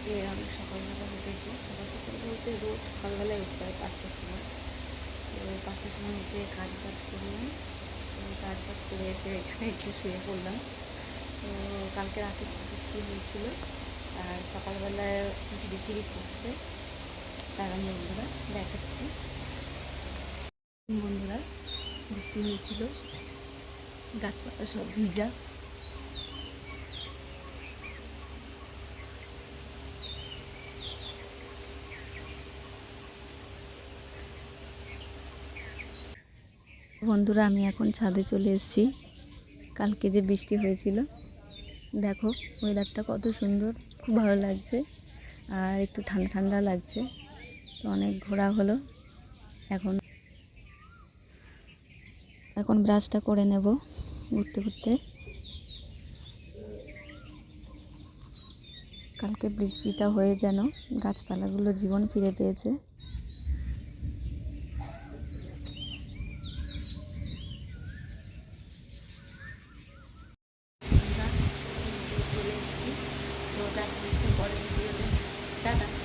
আজকে অনেক সকালবেলা উঠেছি। সকাল সকাল বলতে রোজ সকালবেলায় উঠতে হয় ৫টার সময়। তো ৫টার সময় উঠে কাজ করলাম। তো কাজ করে এসে এখানে একটু শুয়ে পড়লাম। তো কালকে রাতে খুব বৃষ্টি হয়েছিল, আর সকালবেলায় ঝিরিঝিরি পড়ছে। তার আমি বন্ধুরা দেখাচ্ছি। বন্ধুরা, বৃষ্টি হয়েছিল, গাছপালা সব ভিজা। বন্ধুরা, আমি এখন ছাদে চলে এসেছি। কালকে যে বৃষ্টি হয়েছিল, দেখো ওয়েদারটা কত সুন্দর, খুব ভালো লাগছে, আর একটু ঠান্ডা ঠান্ডা লাগছে। তো অনেক ঘোরা হলো। এখন এখন ব্রাশটা করে নেব ঘুরতে ঘুরতে। কালকে বৃষ্টিটা হয়ে যেন গাছপালাগুলো জীবন ফিরে পেয়েছে। চলে এসেছি, তো দেখা হচ্ছে পরের ভিডিওতে। টাটা।